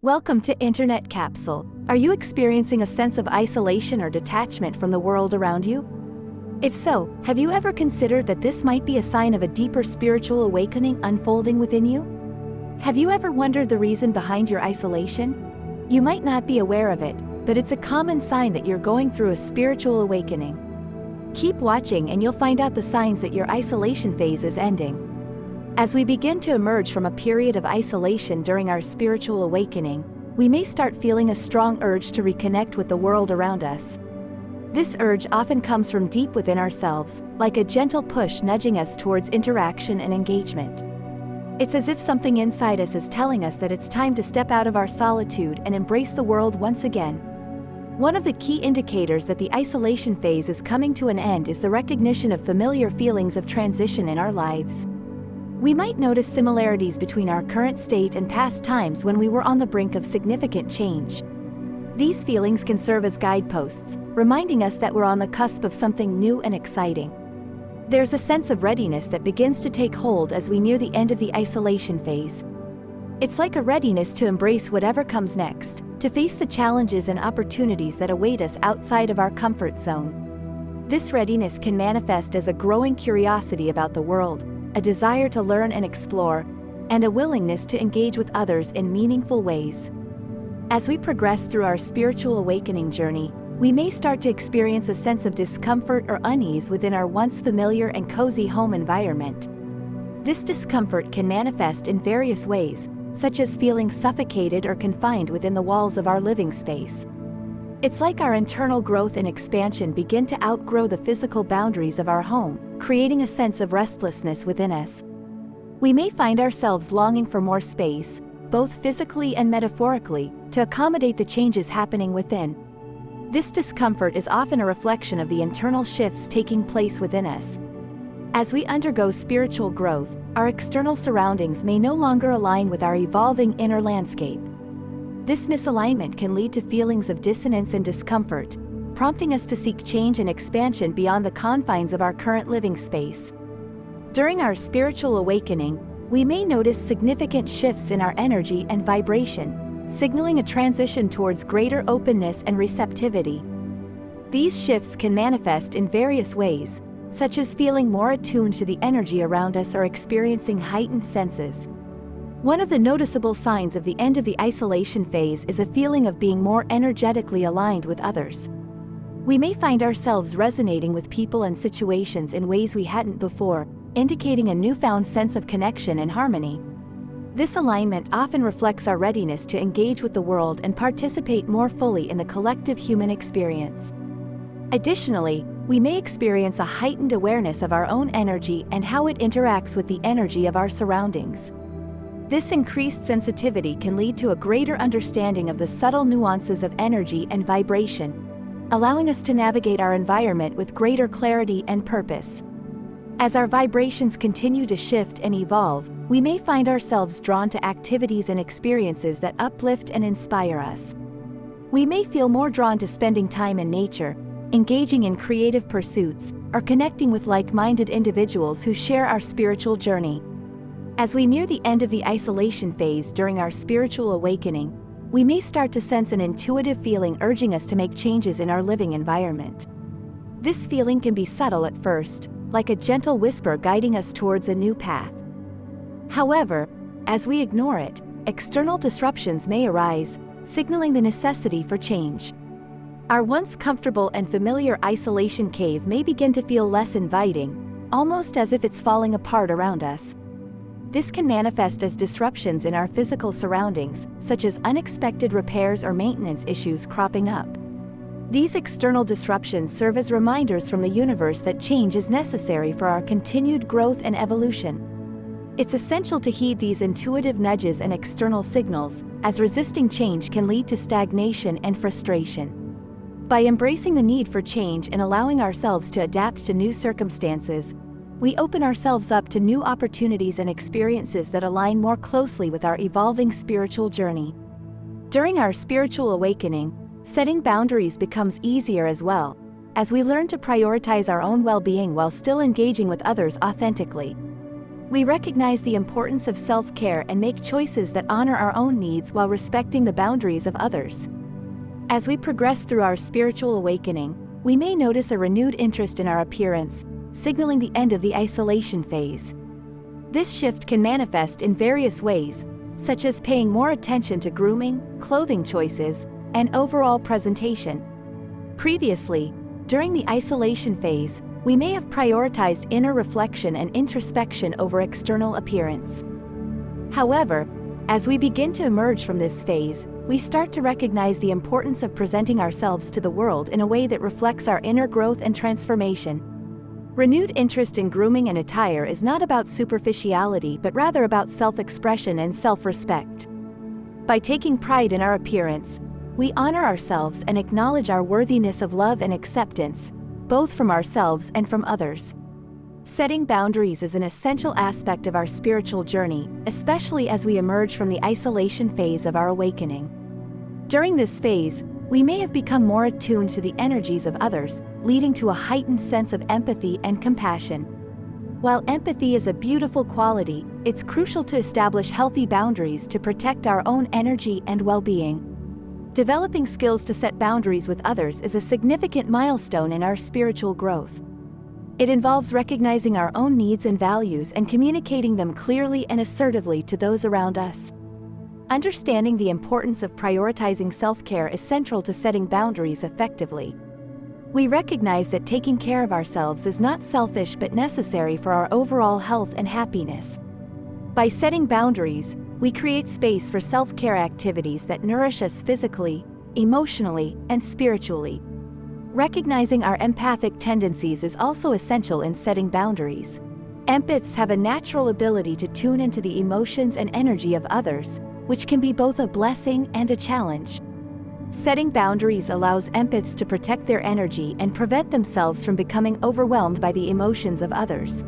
Welcome to Internet Capsule. Are you experiencing a sense of isolation or detachment from the world around you? If so, have you ever considered that this might be a sign of a deeper spiritual awakening unfolding within you? Have you ever wondered the reason behind your isolation? You might not be aware of it, but it's a common sign that you're going through a spiritual awakening. Keep watching and you'll find out the signs that your isolation phase is ending. As we begin to emerge from a period of isolation during our spiritual awakening, we may start feeling a strong urge to reconnect with the world around us. This urge often comes from deep within ourselves, like a gentle push nudging us towards interaction and engagement. It's as if something inside us is telling us that it's time to step out of our solitude and embrace the world once again. One of the key indicators that the isolation phase is coming to an end is the recognition of familiar feelings of transition in our lives. We might notice similarities between our current state and past times when we were on the brink of significant change. These feelings can serve as guideposts, reminding us that we're on the cusp of something new and exciting. There's a sense of readiness that begins to take hold as we near the end of the isolation phase. It's like a readiness to embrace whatever comes next, to face the challenges and opportunities that await us outside of our comfort zone. This readiness can manifest as a growing curiosity about the world, a desire to learn and explore, and a willingness to engage with others in meaningful ways. As we progress through our spiritual awakening journey, we may start to experience a sense of discomfort or unease within our once familiar and cozy home environment. This discomfort can manifest in various ways, such as feeling suffocated or confined within the walls of our living space. It's like our internal growth and expansion begin to outgrow the physical boundaries of our home, creating a sense of restlessness within us. We may find ourselves longing for more space, both physically and metaphorically, to accommodate the changes happening within. This discomfort is often a reflection of the internal shifts taking place within us. As we undergo spiritual growth, our external surroundings may no longer align with our evolving inner landscape. This misalignment can lead to feelings of dissonance and discomfort, prompting us to seek change and expansion beyond the confines of our current living space. During our spiritual awakening, we may notice significant shifts in our energy and vibration, signaling a transition towards greater openness and receptivity. These shifts can manifest in various ways, such as feeling more attuned to the energy around us or experiencing heightened senses. One of the noticeable signs of the end of the isolation phase is a feeling of being more energetically aligned with others. We may find ourselves resonating with people and situations in ways we hadn't before, indicating a newfound sense of connection and harmony. This alignment often reflects our readiness to engage with the world and participate more fully in the collective human experience. Additionally, we may experience a heightened awareness of our own energy and how it interacts with the energy of our surroundings. This increased sensitivity can lead to a greater understanding of the subtle nuances of energy and vibration, allowing us to navigate our environment with greater clarity and purpose. As our vibrations continue to shift and evolve, we may find ourselves drawn to activities and experiences that uplift and inspire us. We may feel more drawn to spending time in nature, engaging in creative pursuits, or connecting with like-minded individuals who share our spiritual journey. As we near the end of the isolation phase during our spiritual awakening, we may start to sense an intuitive feeling urging us to make changes in our living environment. This feeling can be subtle at first, like a gentle whisper guiding us towards a new path. However, as we ignore it, external disruptions may arise, signaling the necessity for change. Our once comfortable and familiar isolation cave may begin to feel less inviting, almost as if it's falling apart around us. This can manifest as disruptions in our physical surroundings, such as unexpected repairs or maintenance issues cropping up. These external disruptions serve as reminders from the universe that change is necessary for our continued growth and evolution. It's essential to heed these intuitive nudges and external signals, as resisting change can lead to stagnation and frustration. By embracing the need for change and allowing ourselves to adapt to new circumstances, we open ourselves up to new opportunities and experiences that align more closely with our evolving spiritual journey. During our spiritual awakening, setting boundaries becomes easier as well, as we learn to prioritize our own well-being while still engaging with others authentically. We recognize the importance of self-care and make choices that honor our own needs while respecting the boundaries of others. As we progress through our spiritual awakening, we may notice a renewed interest in our appearance, signaling the end of the isolation phase. This shift can manifest in various ways, such as paying more attention to grooming, clothing choices, and overall presentation. Previously, during the isolation phase, we may have prioritized inner reflection and introspection over external appearance. However, as we begin to emerge from this phase, we start to recognize the importance of presenting ourselves to the world in a way that reflects our inner growth and transformation. Renewed interest in grooming and attire is not about superficiality but rather about self-expression and self-respect. By taking pride in our appearance, we honor ourselves and acknowledge our worthiness of love and acceptance, both from ourselves and from others. Setting boundaries is an essential aspect of our spiritual journey, especially as we emerge from the isolation phase of our awakening. During this phase, we may have become more attuned to the energies of others, leading to a heightened sense of empathy and compassion. While empathy is a beautiful quality, it's crucial to establish healthy boundaries to protect our own energy and well-being. Developing skills to set boundaries with others is a significant milestone in our spiritual growth. It involves recognizing our own needs and values and communicating them clearly and assertively to those around us. Understanding the importance of prioritizing self-care is central to setting boundaries effectively. We recognize that taking care of ourselves is not selfish but necessary for our overall health and happiness. By setting boundaries, we create space for self-care activities that nourish us physically, emotionally, and spiritually. Recognizing our empathic tendencies is also essential in setting boundaries. Empaths have a natural ability to tune into the emotions and energy of others, which can be both a blessing and a challenge. Setting boundaries allows empaths to protect their energy and prevent themselves from becoming overwhelmed by the emotions of others.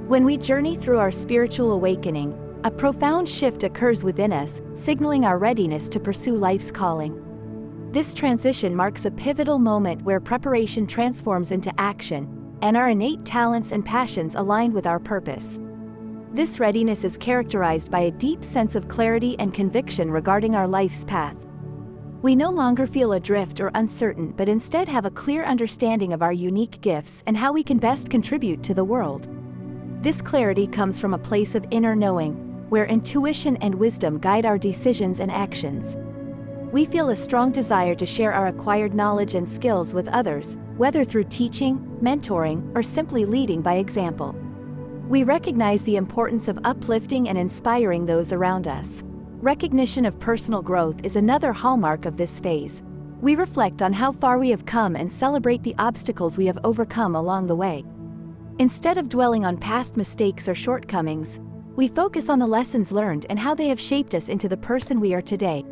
When we journey through our spiritual awakening, a profound shift occurs within us, signaling our readiness to pursue life's calling. This transition marks a pivotal moment where preparation transforms into action, and our innate talents and passions align with our purpose. This readiness is characterized by a deep sense of clarity and conviction regarding our life's path. We no longer feel adrift or uncertain but instead have a clear understanding of our unique gifts and how we can best contribute to the world. This clarity comes from a place of inner knowing, where intuition and wisdom guide our decisions and actions. We feel a strong desire to share our acquired knowledge and skills with others, whether through teaching, mentoring, or simply leading by example. We recognize the importance of uplifting and inspiring those around us. Recognition of personal growth is another hallmark of this phase. We reflect on how far we have come and celebrate the obstacles we have overcome along the way. Instead of dwelling on past mistakes or shortcomings, we focus on the lessons learned and how they have shaped us into the person we are today.